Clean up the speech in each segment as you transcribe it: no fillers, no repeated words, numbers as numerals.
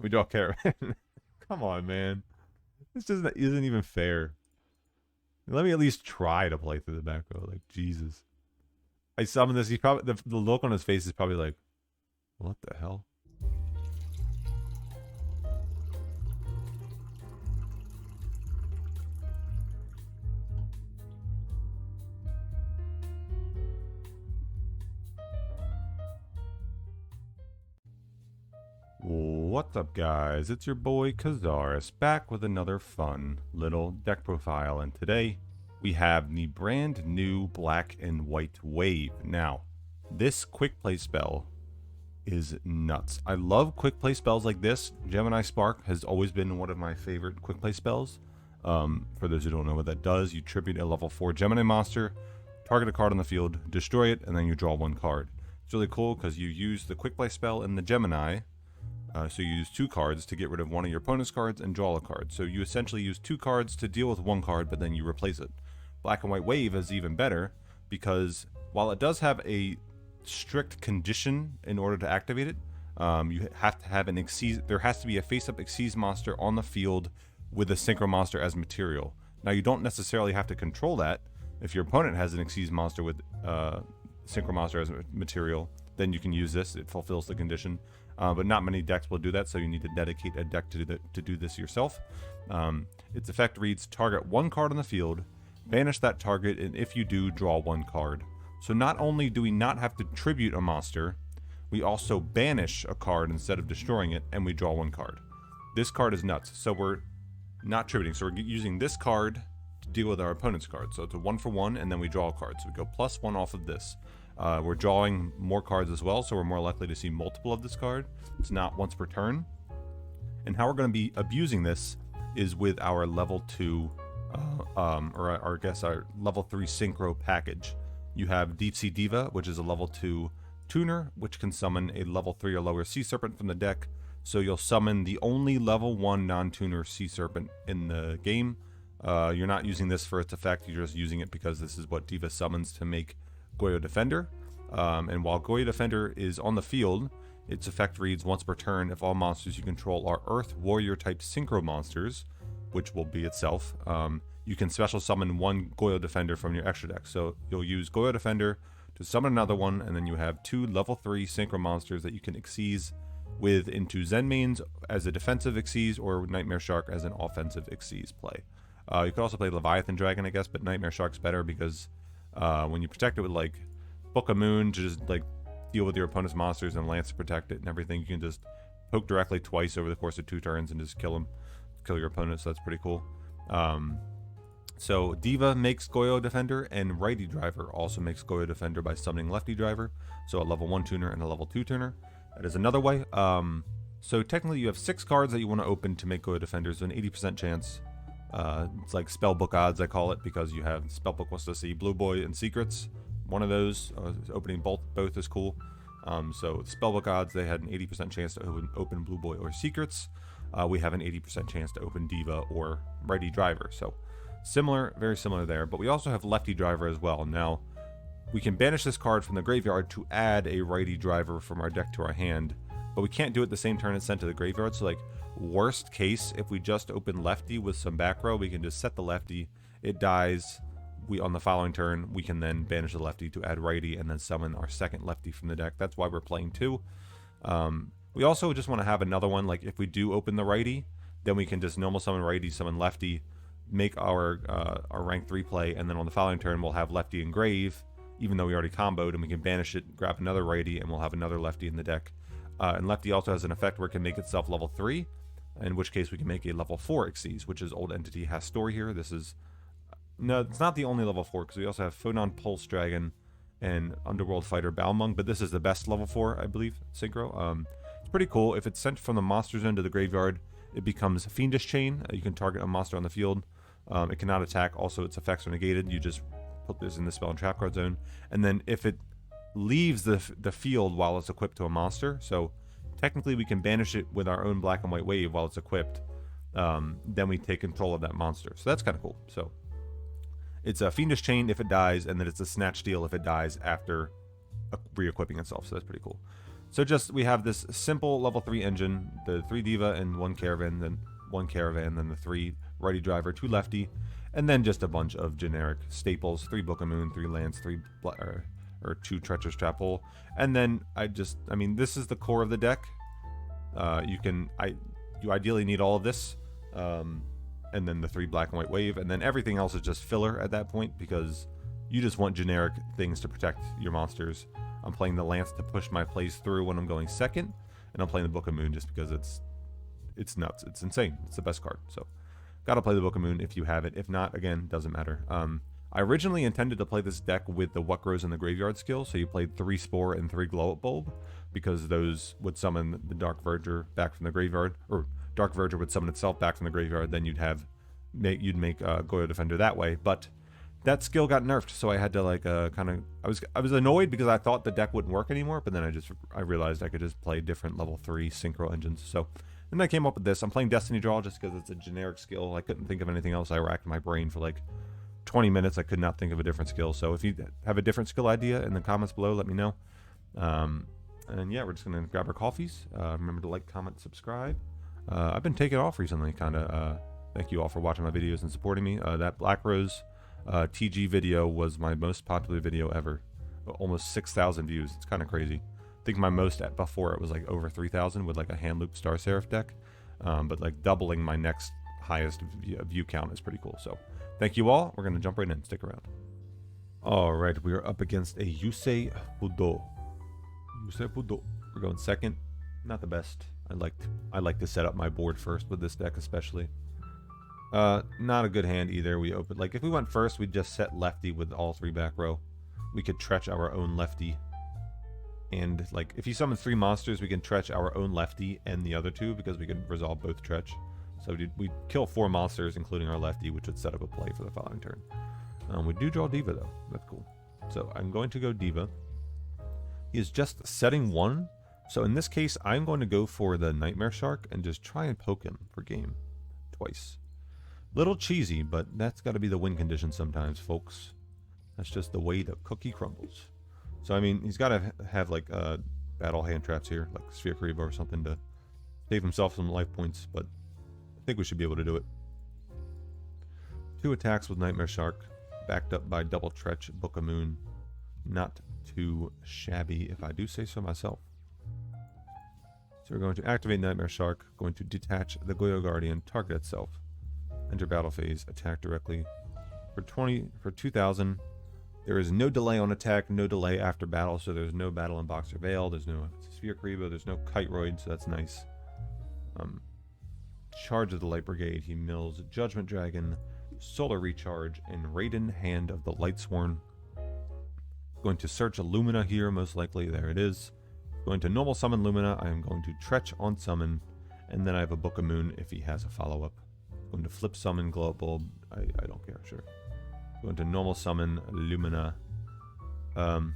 We draw Caravan. Come on, man. This just isn't even fair. Let me at least try to play through the back row. Like, Jesus. I summon this. He's probably the look on his face is probably like, what the hell? What's up, guys? It's your boy Kazaris back with another fun little deck profile, and today we have the brand new black and white wave. Now, this quick play spell is nuts. I love quick play spells like this. Gemini Spark has always been one of my favorite quick play spells. For those who don't know what that does, you tribute a level 4 Gemini monster, target a card on the field, destroy it, and then you draw one card. It's really cool because you use the quick play spell in the Gemini. So you use 2 cards to get rid of one of your opponent's cards and draw a card. So you essentially use 2 cards to deal with 1 card, but then you replace it. Black and White Wave is even better because while it does have a strict condition in order to activate it, you have to have an Xyz. There has to be a face-up Xyz monster on the field with a Synchro monster as material. Now you don't necessarily have to control that. If your opponent has an Xyz monster with Synchro monster as material, then you can use this. It fulfills the condition. But not many decks will do that, so you need to dedicate a deck to do this yourself. Its effect reads, target 1 card on the field, banish that target, and if you do, draw 1 card. So not only do we not have to tribute a monster, we also banish a card instead of destroying it, and we draw 1 card. This card is nuts, so we're not tributing. So we're using this card to deal with our opponent's card. So it's a 1-for-1, and then we draw a card. So we go +1 off of this. We're drawing more cards as well, so we're more likely to see multiple of this card. It's not once per turn. And how we're going to be abusing this is with our level 2, or I guess our level 3 Synchro package. You have Deep Sea Diva, which is a level 2 tuner, which can summon a level 3 or lower Sea Serpent from the deck. So you'll summon the only level 1 non-tuner Sea Serpent in the game. You're not using this for its effect, you're just using it because this is what Diva summons to make Goyo Defender. And while Goyo Defender is on the field, its effect reads, once per turn, if all monsters you control are Earth Warrior type Synchro monsters, which will be itself, you can special summon 1 Goyo Defender from your extra deck. So you'll use Goyo Defender to summon another one, and then you have 2 level 3 Synchro monsters that you can Xyz with into Zen mains as a defensive Xyz or Nightmare Shark as an offensive Xyz play. You could also play Leviathan Dragon, I guess, but Nightmare Shark's better because when you protect it with like Book of Moon to just like deal with your opponent's monsters and Lance to protect it and everything, you can just poke directly twice over the course of 2 turns and just kill your opponent. So that's pretty cool. So Diva makes Goyo Defender, and Righty Driver also makes Goyo Defender by summoning Lefty Driver. So a level 1 tuner and a level 2 tuner. That is another way. So technically you have 6 cards that you want to open to make Goyo Defender. So an 80% chance. It's like spellbook odds, I call it, because you have spellbook wants to see Blue Boy and Secrets. One of those opening both is cool. So spellbook odds, they had an 80% chance to open Blue Boy or Secrets. We have an 80% chance to open Diva or Righty Driver. So similar, very similar there. But we also have Lefty Driver as well. Now we can banish this card from the graveyard to add a Righty Driver from our deck to our hand, but we can't do it the same turn it's sent to the graveyard. So like worst case, if we just open Lefty with some back row, we can just set the Lefty, it dies. On the following turn, we can then banish the Lefty to add Righty and then summon our second Lefty from the deck. That's why we're playing 2. We also just want to have another one, like if we do open the Righty, then we can just normal summon Righty, summon Lefty, make our rank 3 play, and then on the following turn we'll have Lefty engrave, even though we already comboed, and we can banish it, grab another Righty, and we'll have another Lefty in the deck. And Lefty also has an effect where it can make itself level 3, in which case we can make a level 4 Xyz, which is Old Entity has Story here. This is... No, it's not the only level 4, because we also have Phonon Pulse Dragon and Underworld Fighter Balmung, but this is the best level 4, I believe, Synchro. It's pretty cool. If it's sent from the monster zone to the graveyard, it becomes Fiendish Chain. You can target a monster on the field. It cannot attack. Also, its effects are negated. You just put this in the spell and trap card zone. And then if it leaves the field while it's equipped to a monster, so technically we can banish it with our own Black and White Wave while it's equipped, then we take control of that monster. So that's kind of cool. So it's a Fiendish Chain if it dies, and then it's a Snatch Steal if it dies after re-equipping itself. So that's pretty cool. So just, we have this simple level 3 engine, the 3 Diva and 1 Caravan, then 1 Caravan, then the 3 Righty Driver, 2 Lefty, and then just a bunch of generic staples, 3 Book of Moon, 3 Lance, 3 or 2 Treacherous Trap Hole. And then I mean, this is the core of the deck. You ideally need all of this, and then the 3 Black and White Wave, and then everything else is just filler at that point, because you just want generic things to protect your monsters. I'm playing the Lance to push my plays through when I'm going second, and I'm playing the Book of Moon just because it's nuts. It's insane. It's the best card. So gotta play the Book of Moon if you have it. If not, again, doesn't matter. I originally intended to play this deck with the What Grows in the Graveyard skill, so you played 3 Spore and 3 Glow Up Bulb, because those would summon the Dark Verger back from the graveyard, or Dark Verger would summon itself back from the graveyard. Then you'd make Goyo Defender that way, but that skill got nerfed, so I had to like I was annoyed because I thought the deck wouldn't work anymore, but then I realized I could just play different level 3 synchro engines. So then I came up with this. I'm playing Destiny Draw just because it's a generic skill. I couldn't think of anything else. I racked my brain for like 20 minutes. I could not think of a different skill. So if you have a different skill idea in the comments below, let me know. And yeah, we're just gonna grab our coffees. Remember to like, comment, subscribe. I've been taking off recently, kind of. Thank you all for watching my videos and supporting me. That Black Rose TG video was my most popular video ever. Almost 6,000 views. It's kind of crazy. I think my most before it was like over 3,000 with like a hand loop Star Seraph deck. But like doubling my next highest view count is pretty cool. So thank you all. We're gonna jump right in. Stick around. All right, we are up against a Yusei Budo. We're going second. Not the best. I like to set up my board first with this deck, especially. Not a good hand either. We opened, like, if we went first, we'd just set lefty with all 3 back row. We could tretch our own lefty. And, like, if you summon 3 monsters, we can tretch our own lefty and the other 2, because we can resolve both tretch. So we'd kill 4 monsters, including our lefty, which would set up a play for the following turn. We do draw Diva, though. That's cool. So I'm going to go Diva. He is just setting 1. So in this case, I'm going to go for the Nightmare Shark and just try and poke him for game twice. Little cheesy, but that's got to be the win condition sometimes, folks. That's just the way the cookie crumbles. So, I mean, he's got to have, like, battle hand traps here, like Sphere Kariba or something, to save himself some life points, but I think we should be able to do it. 2 attacks with Nightmare Shark, backed up by double Tretch, Book of Moon. Not too shabby, if I do say so myself. So we're going to activate Nightmare Shark, going to detach the Goyo Guardian, target itself. Enter battle phase, attack directly. For 2,000, there is no delay on attack, no delay after battle, so there's no battle in Boxer Veil, there's no Sphere Kariba, there's no Kiteroid, so that's nice. Charge of the Light Brigade, he mills Judgment Dragon, Solar Recharge, and Raiden, Hand of the Lightsworn. Going to search a Lumina here, most likely, there it is. Going to normal summon Lumina, I am going to Tretch on summon, and then I have a Book of Moon if he has a follow-up. Going to flip summon Glow Up Bulb. I don't care, sure. Going to normal summon Lumina. I'm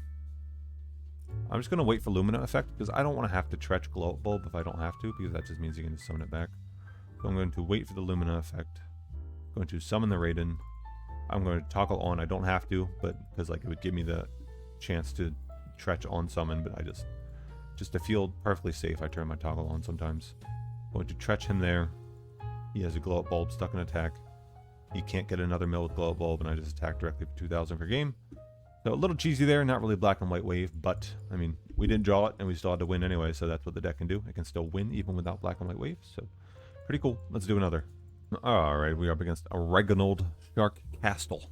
just going to wait for Lumina effect, because I don't want to have to Tretch Glow Up Bulb if I don't have to, because that just means you can just summon it back. So I'm going to wait for the Lumina effect. Going to summon the Raiden. I'm going to toggle on. I don't have to, but because like it would give me the chance to Tretch on summon, but I just to feel perfectly safe, I turn my toggle on sometimes. Going to Tretch him there. He has a Glow Up Bulb stuck in attack. He can't get another mill with Glow Up Bulb, and I just attack directly for 2,000 per game. So a little cheesy there, not really Black and White Wave, but, I mean, we didn't draw it, and we still had to win anyway, so that's what the deck can do. It can still win, even without Black and White Wave, so pretty cool. Let's do another. Alright, we are up against a Reginald Shark Castle.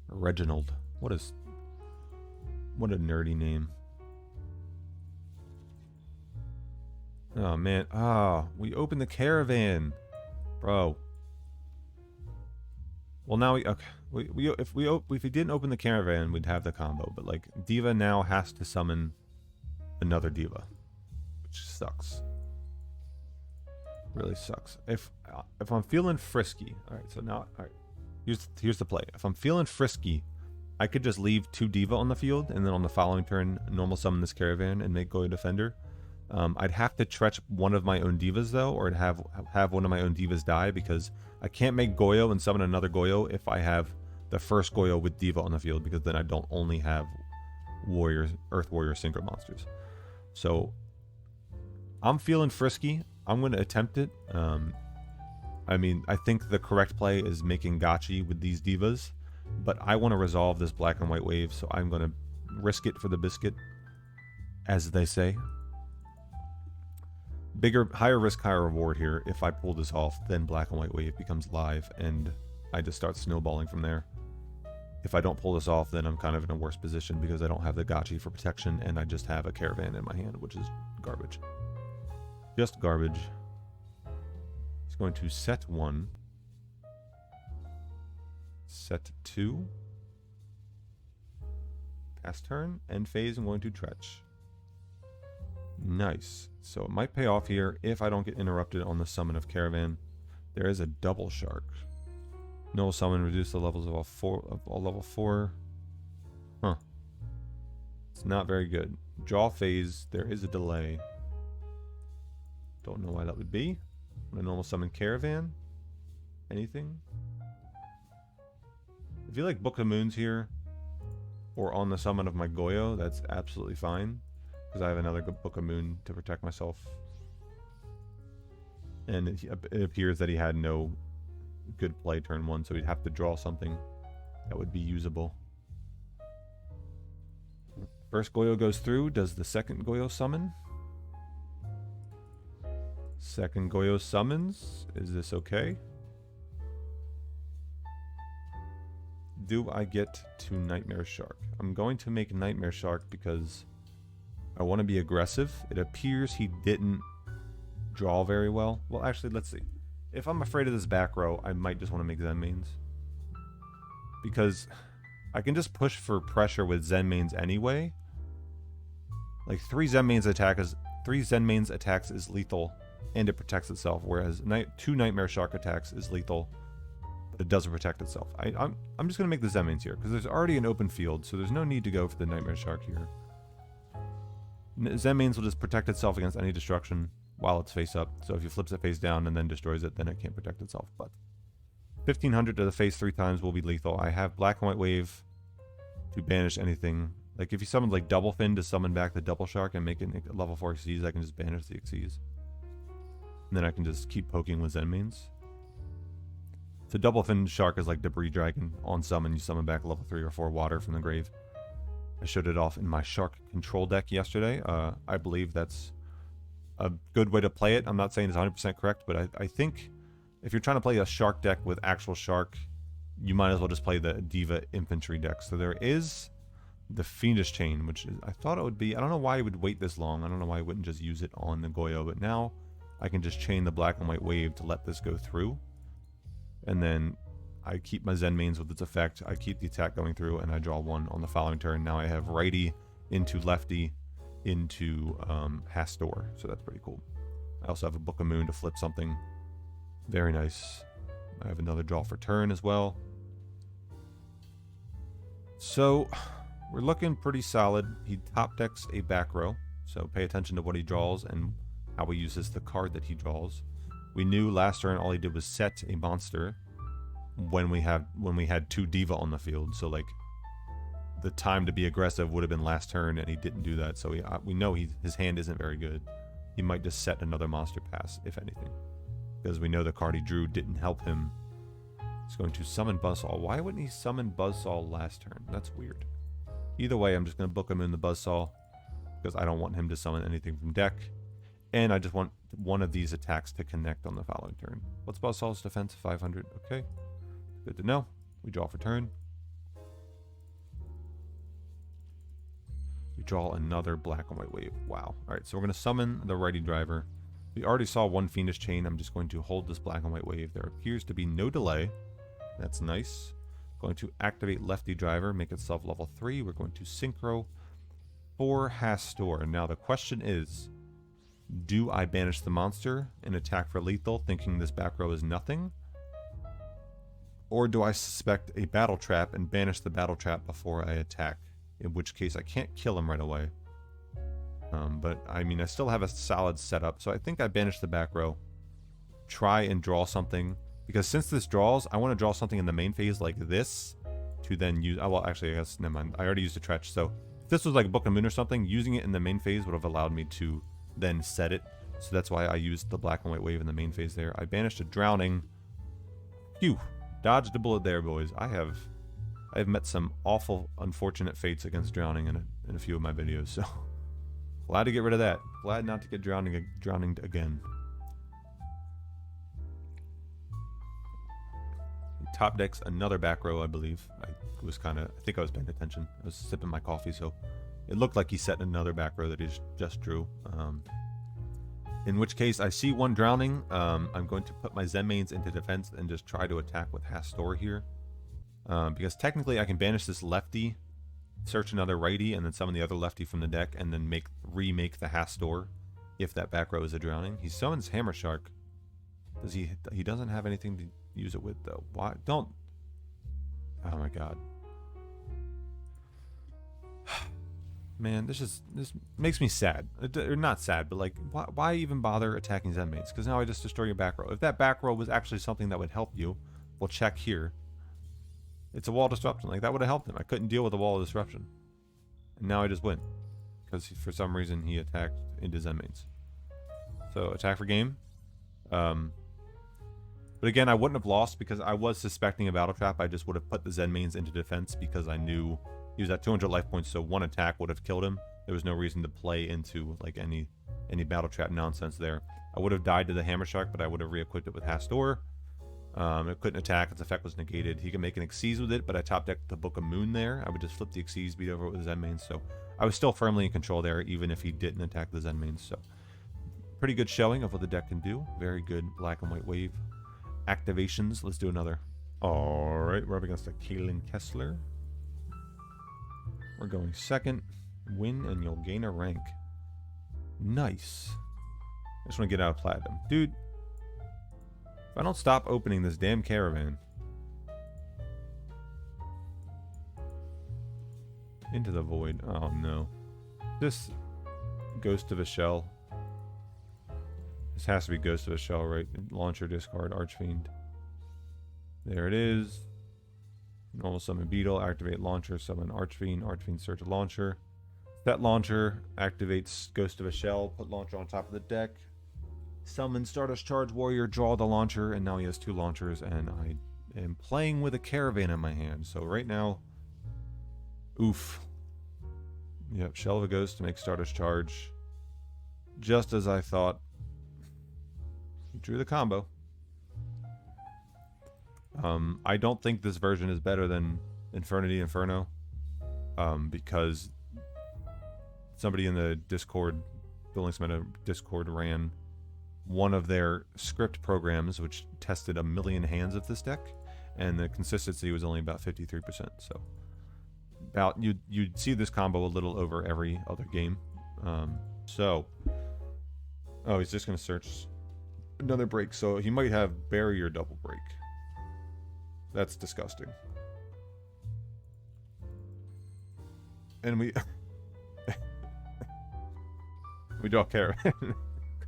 Reginald. What a nerdy name. Oh, man. We opened the Caravan. Bro. Well, now okay. If we didn't open the Caravan, we'd have the combo. But like, Diva now has to summon another Diva, which sucks. Really sucks. If I'm feeling frisky, all right. So now, all right. Here's the play. If I'm feeling frisky, I could just leave 2 Diva on the field, and then on the following turn, normal summon this Caravan and make Goyo Defender. I'd have to Tretch one of my own Divas, though, or I'd have one of my own Divas die, because I can't make Goyo and summon another Goyo if I have the first Goyo with Diva on the field, because then I don't only have Earth Warrior Synchro monsters. So I'm feeling frisky. I'm going to attempt it. I mean, I think the correct play is making gotchi with these divas, but I want to resolve this black and white wave, so I'm going to risk it for the biscuit, as they say. Higher risk, higher reward here. If I pull this off, then black and white wave becomes live, and I just start snowballing from there. If I don't pull this off, then I'm kind of in a worse position because I don't have the gotchi for protection, and I just have a caravan in my hand, which is garbage. Just garbage. He's going to set 1. Set 2. Pass turn. End phase, I'm going to Tretch. Nice. So it might pay off here if I don't get interrupted on the summon of Caravan. There is a double shark. No summon, reduce the levels of all level 4. Huh. It's not very good. Draw phase, there is a delay. Don't know why that would be. I'm gonna normal summon Caravan. Anything? If you like Book of Moons here, or on the summon of my Goyo, that's absolutely fine. Because I have another Book of Moon to protect myself. And it appears that he had no good play turn 1, so he'd have to draw something that would be usable. First Goyo goes through. Does the second Goyo summon? Second Goyo summons. Is this okay? Do I get to Nightmare Shark? I'm going to make Nightmare Shark because I want to be aggressive. It appears he didn't draw very well. Well, actually, let's see. If I'm afraid of this back row, I might just want to make Zen mains. Because I can just push for pressure with Zen mains anyway. Like 3 Zen mains attacks is lethal, and it protects itself. Whereas 2 Nightmare Shark attacks is lethal, but it doesn't protect itself. I'm just going to make the Zen mains here because there's already an open field, so there's no need to go for the Nightmare Shark here. Zen mains will just protect itself against any destruction while it's face up. So if he flips it face down and then destroys it, then it can't protect itself. But 1500 to the face 3 times will be lethal. I have black and white wave to banish anything. Like if you summon like Double Fin to summon back the Double Shark and make it level 4 Xyz, I can just banish the Xyz. And then I can just keep poking with Zen mains. So Double Fin Shark is like Debris Dragon. On summon, you summon back level 3 or 4 water from the grave. I showed it off in my Shark control deck yesterday. I believe that's a good way to play it. I'm not saying it's 100% correct, but I think if you're trying to play a Shark deck with actual Shark, you might as well just play the Diva Infantry deck. So there is the Fiendish Chain, which is, I thought it would be, I don't know why he would wait this long. I don't know why he wouldn't just use it on the Goyo, but now I can just chain the black and white wave to let this go through. And then I keep my Zen mains with its effect. I keep the attack going through, and I draw 1 on the following turn. Now I have righty into lefty into Hastor, so that's pretty cool. I also have a Book of Moon to flip something. Very nice. I have another draw for turn as well. So we're looking pretty solid. He top decks a back row, so pay attention to what he draws and how he uses the card that he draws. We knew last turn all he did was set a monster when we had 2 Diva on the field, so like the time to be aggressive would have been last turn, and he didn't do that. So we know his hand isn't very good. He might just set another monster pass, if anything, because we know the card he drew didn't help him. He's going to summon Buzzsaw. Why wouldn't he summon Buzzsaw last turn? That's weird. Either way, I'm just going to book him in the Buzzsaw because I don't want him to summon anything from deck, and I just want one of these attacks to connect on the following turn. What's Buzzsaw's defense? 500. Okay, good to know. We draw for turn. We draw another black and white wave. Wow. Alright, so we're going to summon the righty driver. We already saw 1 Fiendish Chain. I'm just going to hold this black and white wave. There appears to be no delay. That's nice. Going to activate lefty driver, make itself level 3. We're going to Synchro for Hastor. Now the question is, do I banish the monster and attack for lethal, thinking this back row is nothing? Or do I suspect a battle trap and banish the battle trap before I attack? In which case I can't kill him right away. But I mean, I still have a solid setup, so I think I banish the back row. Try and draw something, because since this draws, I want to draw something in the main phase like this to then use. Oh, well, actually, I guess never mind. I already used a Tretch, so if this was like Book of Moon or something, using it in the main phase would have allowed me to then set it. So that's why I used the black and white wave in the main phase there. I banished a drowning. Phew. Dodged a bullet there, boys. I have met some awful, unfortunate fates against drowning in a few of my videos, so glad to get rid of that. Glad not to get drowning again. Top decks another back row, I believe. I think I was paying attention. I was sipping my coffee, so it looked like he set another back row that he just drew. In which case, I see one drowning. I'm going to put my Zen mains into defense and just try to attack with Hastor here. Because technically I can banish this lefty, search another righty, and then summon the other lefty from the deck, and then remake the Hastor if that back row is a drowning. He summons Hammer Shark. He doesn't have anything to use it with though. Why don't? Oh my god. Man, this makes me sad. Or not sad, but like, why even bother attacking Zen mains? Because now I just destroy your back row. If that back row was actually something that would help you, we'll check here. It's a wall disruption. Like, that would have helped him. I couldn't deal with a wall of disruption. And now I just win. Because for some reason he attacked into Zen mains. So, attack for game. But again, I wouldn't have lost because I was suspecting a battle trap. I just would have put the Zen mains into defense because I knew he was at 200 life points, so one attack would have killed him. There was no reason to play into like any battle trap nonsense there. I would have died to the Hammer Shark, but I would have re-equipped it with Hastor. It couldn't attack, its effect was negated. He could make an Xyz with it, but I top decked the Book of Moon there. I would just flip the Xyz, beat over it with the Zen mains, so I was still firmly in control there, even if he didn't attack the Zen mains. So pretty good showing of what the deck can do. Very good black and white wave activations. Let's do another. Alright, we're up against a Kalen Kessler. We're going second. Win and you'll gain a rank. Nice. I just want to get out of platinum. Dude, if I don't stop opening this damn caravan. Into the void. Oh no. This Ghost of a Shell. This has to be Ghost of a Shell, right? Launcher, discard, Archfiend. There it is. Normal summon Beetle, activate Launcher, summon Archfiend, Archfiend search a Launcher. That Launcher activates Ghost of a Shell, put Launcher on top of the deck. Summon Stardust Charge Warrior, draw the Launcher, and now he has 2 Launchers, and I am playing with a Caravan in my hand. So right now, oof. Yep, Shell of a Ghost to make Stardust Charge. Just as I thought. Drew the combo. I don't think this version is better than Infernity Inferno, because somebody in the Discord, Building Cement Discord, ran one of their script programs which tested 1 million hands of this deck, and the consistency was only about 53%. So about you'd see this combo a little over every other game. Oh, he's just gonna search another break, so he might have barrier double break. That's disgusting. And we draw Caravan.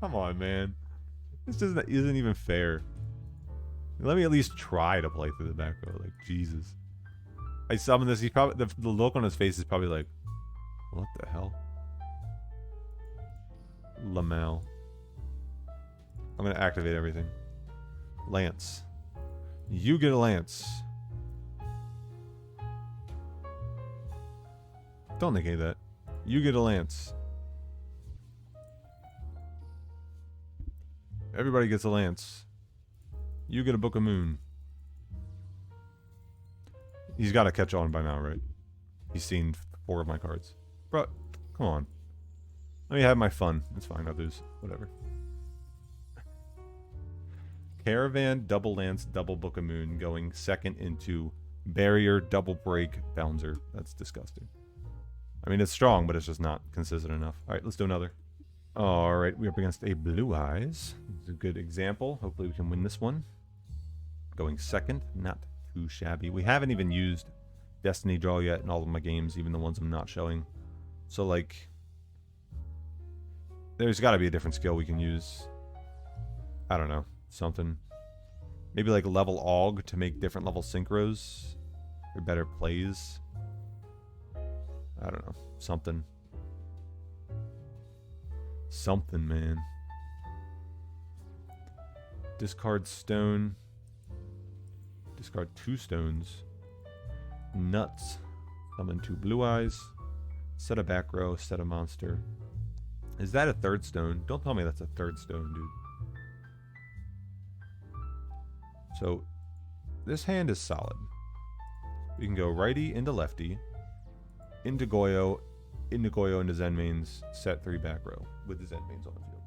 Come on, man. This isn't even fair. Let me at least try to play through the back row. Like, Jesus. I summon this. He's probably the look on his face is probably like, what the hell? Lamel. I'm gonna activate everything. Lance. You get a Lance. Don't negate that. You get a Lance. Everybody gets a Lance. You get a Book of Moon. He's got to catch on by now, right? He's seen 4 of my cards. Bro, come on. Let me have my fun. It's fine. I'll lose. Whatever. Caravan, double Lance, double Book of Moon, going second into Barrier, double break, Bouncer. That's disgusting. I mean, it's strong, but it's just not consistent enough. All right, let's do another. All right, we're up against a Blue Eyes. It's a good example. Hopefully we can win this one. Going second, not too shabby. We haven't even used Destiny Draw yet in all of my games, even the ones I'm not showing. So, like, there's got to be a different skill we can use. I don't know. Something. Maybe like level AUG to make different level synchros or better plays. I don't know. Something. Something, man. Discard stone. Discard 2 stones. Nuts. Summon 2 blue eyes. Set a back row. Set a monster. Is that a 3rd stone? Don't tell me that's a 3rd stone, dude. So, this hand is solid. We can go righty into lefty. Into Goyo. Into Goyo into Zenmaines. Set 3 back row. With the Zenmaines on the field.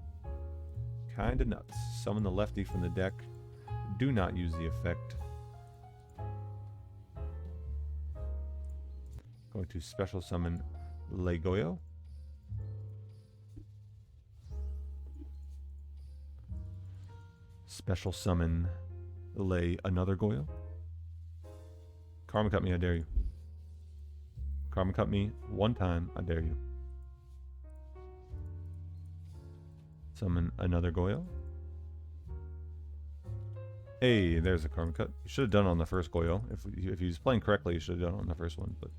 Kinda nuts. Summon the lefty from the deck. Do not use the effect. Going to special summon Goyo. Special summon another Goyo. Karma cut me, I dare you. Karma cut me 1 time, I dare you. Summon another Goyo. Hey, there's a karma cut. You should have done it on the first Goyo. If he was playing correctly, you should have done it on the first one. But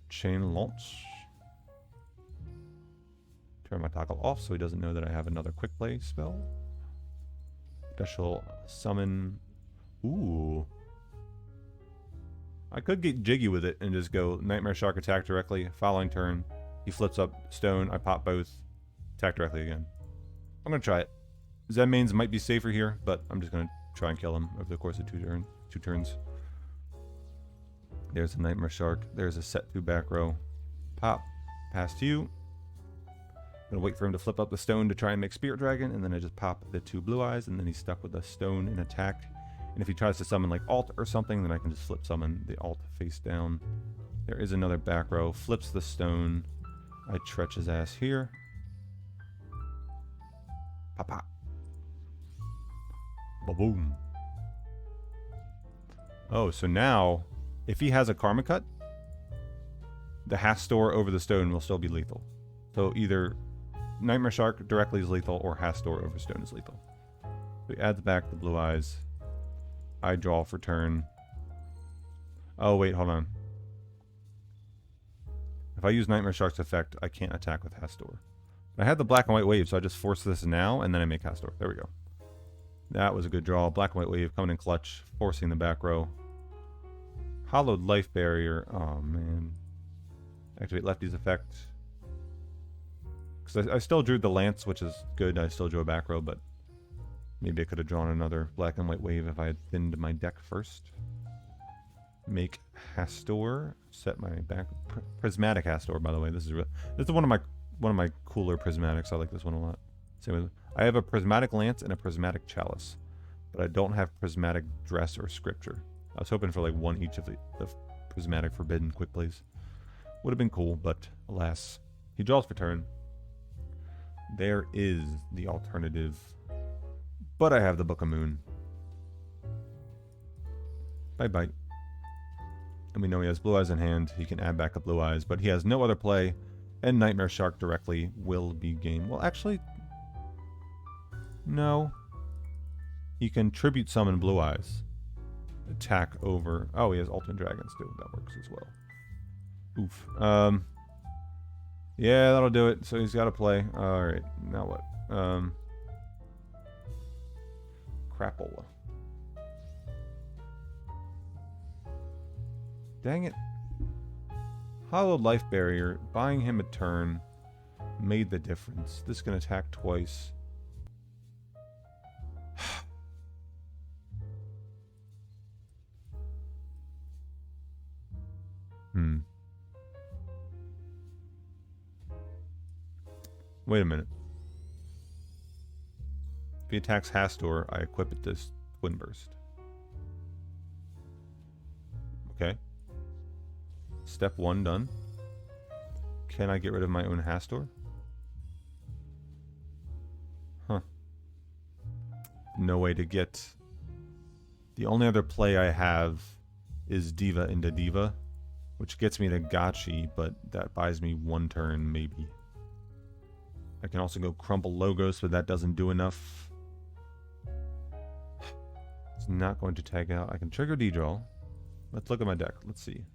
chain launch. Turn my toggle off so he doesn't know that I have another quick play spell. Special summon. Ooh. I could get jiggy with it and just go Nightmare Shark attack directly. Following turn, he flips up stone. I pop both. Attack directly again. I'm going to try it. Zenmaines might be safer here, but I'm just going to try and kill him over the course of 2 turns. There's a Nightmare Shark. There's a set 2 back row. Pop. Pass to you. I'm going to wait for him to flip up the stone to try and make Spirit Dragon, and then I just pop the 2 blue eyes, and then he's stuck with the stone and attack. And if he tries to summon like alt or something, then I can just flip summon the alt face down. There is another back row. Flips the stone. I tretch his ass here. Pop pop. Ba-boom. Oh, so now, if he has a Karma Cut, the Hastor over the stone will still be lethal. So either Nightmare Shark directly is lethal, or Hastor over stone is lethal. So he adds back the blue eyes. I draw for turn. Oh, wait, hold on. If I use Nightmare Shark's effect, I can't attack with Hastor. I had the black and white wave, so I just force this now, and then I make Hastor. There we go. That was a good draw. Black and white wave coming in clutch, forcing the back row. Hollowed life barrier. Oh, man. Activate lefty's effect. Because I still drew the lance, which is good. I still drew a back row, but maybe I could have drawn another black and white wave if I had thinned my deck first. Make Hastor. Set my back. Prismatic Hastor, by the way. This is one of my cooler prismatics. I like this one a lot. Same with, I have a prismatic lance and a prismatic chalice, but I don't have prismatic dress or scripture. I was hoping for like one each of the prismatic forbidden quick plays. Would have been cool, but alas. He draws for turn. There is the alternative. But I have the Book of Moon. Bye-bye. And we know he has blue eyes in hand. He can add back up blue eyes, but he has no other play. And Nightmare Shark directly will be game. Well, actually, no. He can tribute summon blue eyes. Attack over. Oh, he has Ultimate Dragons too. That works as well. Oof. Yeah, that'll do it. So he's got to play. All right. Now what? Crapola. Dang it. Hollowed life barrier. Buying him a turn made the difference. This can attack twice. Wait a minute. If he attacks Hastor, I equip it this Twin Burst. Okay. Step 1 done. Can I get rid of my own Hastor? Huh. No way to get... The only other play I have is Diva into Diva, which gets me to Gotchi, but that buys me 1 turn, maybe. I can also go Crumple Logos, but that doesn't do enough. It's not going to tag out. I can trigger D-Draw. Let's look at my deck. Let's see.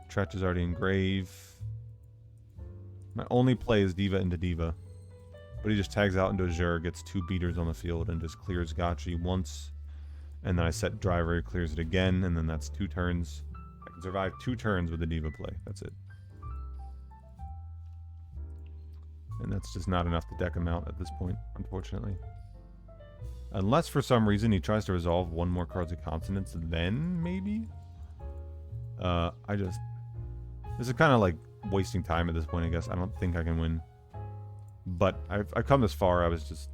Tretch is already in grave. My only play is Diva into Diva. But he just tags out into Azure, gets 2 beaters on the field, and just clears Gotchi once. And then I set Driver, he clears it again, and then that's 2 turns. I can survive 2 turns with the Diva play. That's it. And that's just not enough to deck him out at this point, unfortunately. Unless for some reason he tries to resolve 1 more cards of consonants, then maybe? This is kind of like wasting time at this point, I guess. I don't think I can win. But I've come this far. I was just...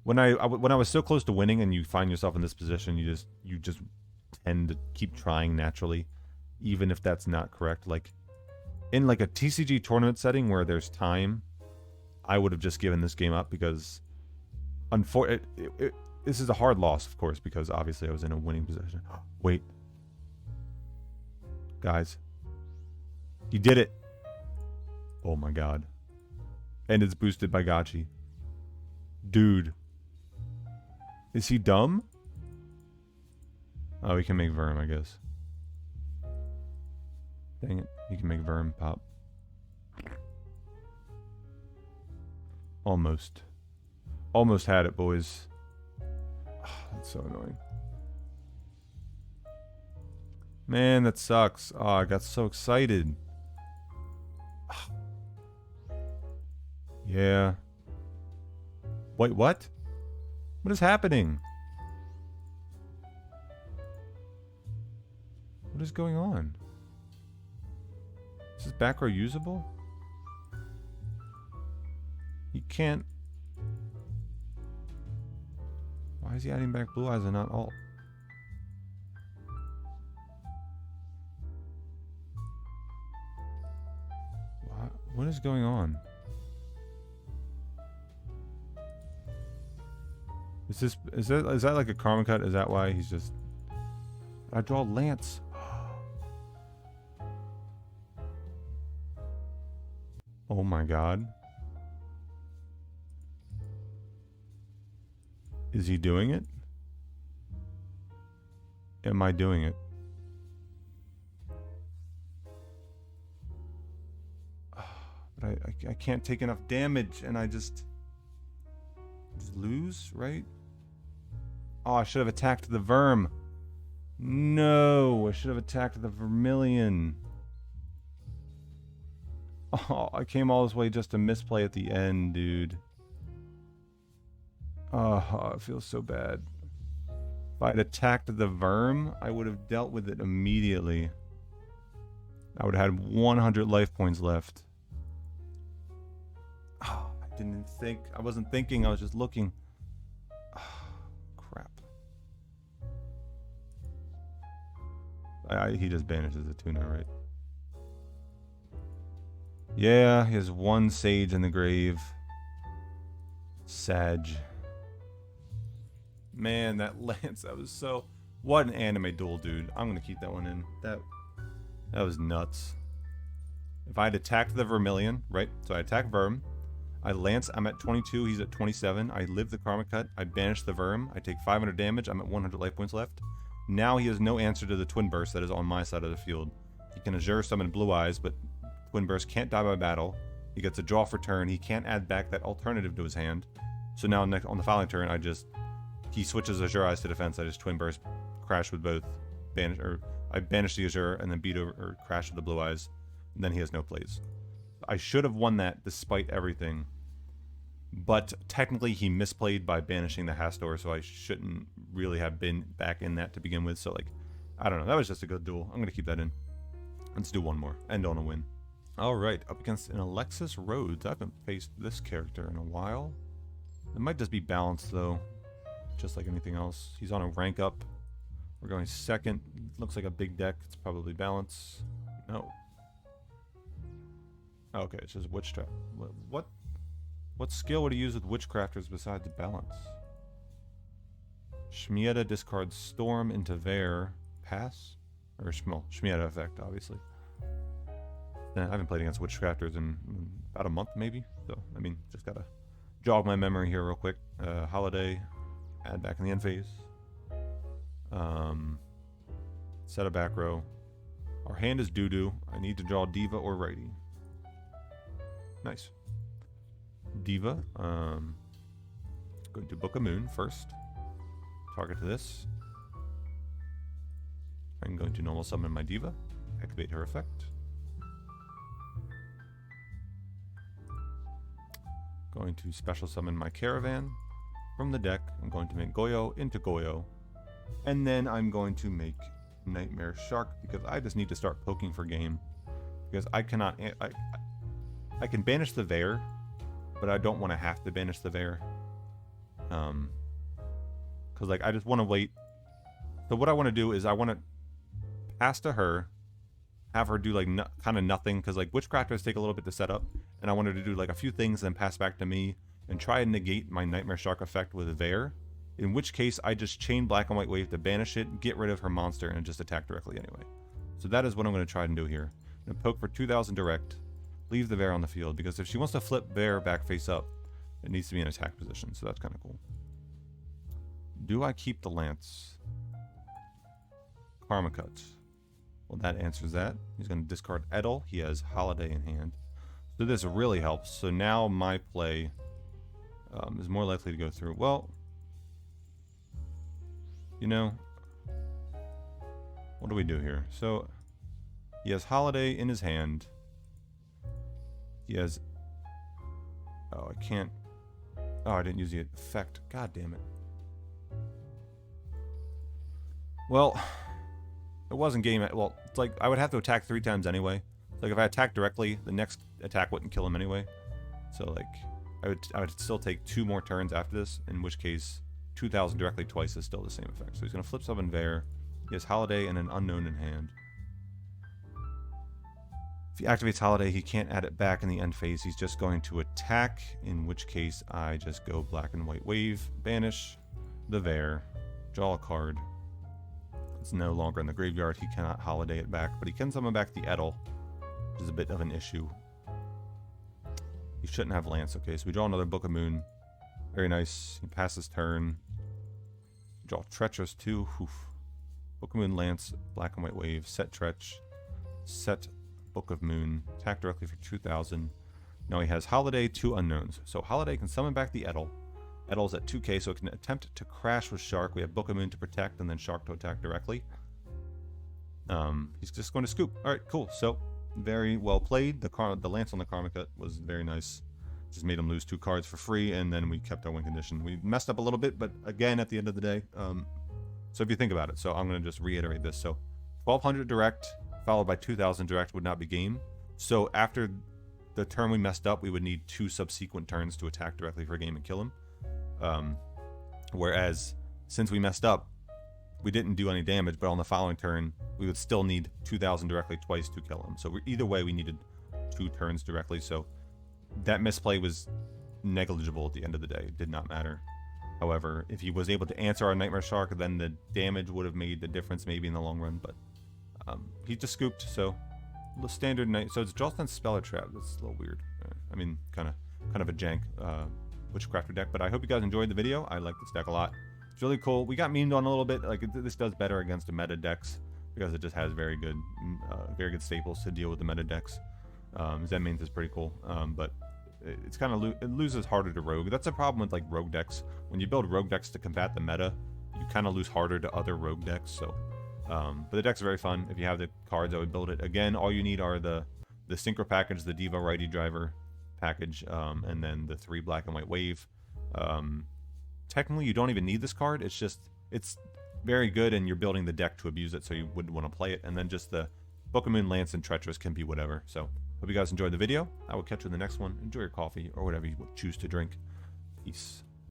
When I was so close to winning and you find yourself in this position, you just tend to keep trying naturally, even if that's not correct. Like, in like a TCG tournament setting where there's time, I would have just given this game up because... this is a hard loss, of course, because obviously I was in a winning position. Wait. Guys. He did it. Oh my god. And it's boosted by Gotchi. Dude. Is he dumb? Oh, he can make Verm, I guess. Dang it. He can make Verm pop. Almost. Almost had it, boys. Oh, that's so annoying. Man, that sucks. Oh, I got so excited. Yeah. Wait, what? What is happening? What is going on? Is this back row usable? He can't... Why is he adding back Blue Eyes and not alt? What is going on? Is that like a karma cut? Is that why he's just... I draw Lance. Oh my god. Is he doing it? Am I doing it? But I can't take enough damage and I just lose, right? Oh, I should have attacked the Verm. No, I should have attacked the Vermilion. Oh, I came all this way just to misplay at the end, dude. Oh, it feels so bad. If I'd attacked the Verm, I would have dealt with it immediately. I would have had 100 life points left. Oh, I didn't think. I wasn't thinking. I was just looking. Oh, crap. He just banishes the tuna, right? Yeah, he has 1 Sage in the grave. Sag. Man, that Lance, that was so... What an anime duel, dude. I'm going to keep that one in. That was nuts. If I had attacked the Vermilion, right? So I attack Verm. I Lance, I'm at 22, he's at 27. I live the Karma Cut. I banish the Verm. I take 500 damage. I'm at 100 life points left. Now he has no answer to the Twin Burst that is on my side of the field. He can Azure summon Blue Eyes, but Twin Burst can't die by battle. He gets a draw for turn. He can't add back that alternative to his hand. So now next, on the following turn, he switches Azure Eyes to defense. I just Twin Burst, crash with both. I banish the Azure and then beat over, or crash with the Blue Eyes. And then he has no plays. I should have won that despite everything. But technically he misplayed by banishing the Hastor, so I shouldn't really have been back in that to begin with. So, like, I don't know. That was just a good duel. I'm going to keep that in. Let's do one more. End on a win. Alright, up against an Alexis Rhodes. I haven't faced this character in a while. It might just be balanced, though. Just like anything else. He's on a rank up. We're going second. Looks like a big deck. It's probably balance. No. Okay, it's just Witch Trap. What skill would he use with Witchcrafters besides balance? Shmieta discards Storm into Vare. Pass? Or Shmieta effect, obviously. I haven't played against Witchcrafters in about a month, maybe. So, I mean, just gotta jog my memory here real quick. Holiday. Add back in the end phase. Set a back row. Our hand is doo-doo. I need to draw Diva or righty. Nice. Diva. Going to book a moon first. Target to this. I'm going to normal summon my Diva. Activate her effect. Going to special summon my Caravan from the deck. I'm going to make Goyo into Goyo. And then I'm going to make Nightmare Shark because I just need to start poking for game. Because I cannot... I can banish the Vare, but I don't want to have to banish the Vare. Because like I just want to wait. So what I want to do is I want to pass to her, have her do like kind of nothing, because like Witchcrafters take a little bit to set up, and I wanted to do like a few things, then pass back to me and try and negate my Nightmare Shark effect with a Vare. In which case I just chain Black and White Wave to banish it, get rid of her monster, and just attack directly anyway. So that is what I'm going to try and do here. I'm going to poke for 2,000 direct, leave the Vare on the field, because if she wants to flip Vare back face up, it needs to be in attack position, so that's kind of cool. Do I keep the Lance? Karma Cut. Well, that answers that. He's going to discard Edel. He has Holiday in hand. So this really helps. So now my play is more likely to go through. Well, you know, what do we do here? So he has Holiday in his hand. He has... Oh, I can't... Oh, I didn't use the effect. God damn it. Well, it wasn't game... Well, it's like I would have to attack 3 times anyway. Like if I attack directly, the next attack wouldn't kill him anyway. So like I would still take 2 more turns after this, in which case 2,000 directly twice is still the same effect. So he's going to flip summon Vare. He has Holiday and an Unknown in hand. If he activates Holiday, he can't add it back in the end phase. He's just going to attack, in which case I just go Black and White Wave, banish the Vare, draw a card. It's no longer in the graveyard. He cannot Holiday it back, but he can summon back the Edel, which is a bit of an issue. He shouldn't have Lance. Okay, so we draw another Book of Moon. Very nice. He passes turn. Draw Treacherous too. Oof. Book of Moon, Lance, Black and White Wave, set Tretch, set Book of Moon, attack directly for 2,000. Now he has Holiday, 2 unknowns. So Holiday can summon back the Edel. Edel's at 2k, so it can attempt to crash with Shark. We have Book of Moon to protect, and then Shark to attack directly. He's just going to scoop. All right, cool. So very well played. The Lance on the Karma Cut was very nice. Just made him lose 2 cards for free, and then we kept our win condition. We messed up a little bit, but again, at the end of the day, so if you think about it, so I'm going to just reiterate this. So 1,200 direct followed by 2,000 direct would not be game. So after the turn we messed up, we would need 2 subsequent turns to attack directly for a game and kill him. Whereas since we messed up, we didn't do any damage, but on the following turn, we would still need 2,000 directly twice to kill him. So either way, we needed 2 turns directly. So that misplay was negligible at the end of the day. It did not matter. However, if he was able to answer our Nightmare Shark, then the damage would have made the difference maybe in the long run. But he just scooped, so the standard night. So it's Jolston Speller Trap. That's a little weird. I mean, kind of a jank Witchcrafter deck. But I hope you guys enjoyed the video. I like this deck a lot. It's really cool. We got memed on a little bit. Like this does better against the meta decks because it just has very good staples to deal with the meta decks. Zen mains is pretty cool, but it's kind of it loses harder to rogue. That's a problem with like rogue decks. When you build rogue decks to combat the meta, you kind of lose harder to other rogue decks. So, but the deck's very fun. If you have the cards, I would build it. Again, all you need are the Synchro package, the Diva Righty Driver package, and then the 3 Black and White Wave. Technically, you don't even need this card. It's very good, and you're building the deck to abuse it, so you wouldn't want to play it. And then just the Book of Moon, Lance, and Treacherous can be whatever. So, hope you guys enjoyed the video. I will catch you in the next one. Enjoy your coffee or whatever you choose to drink. Peace.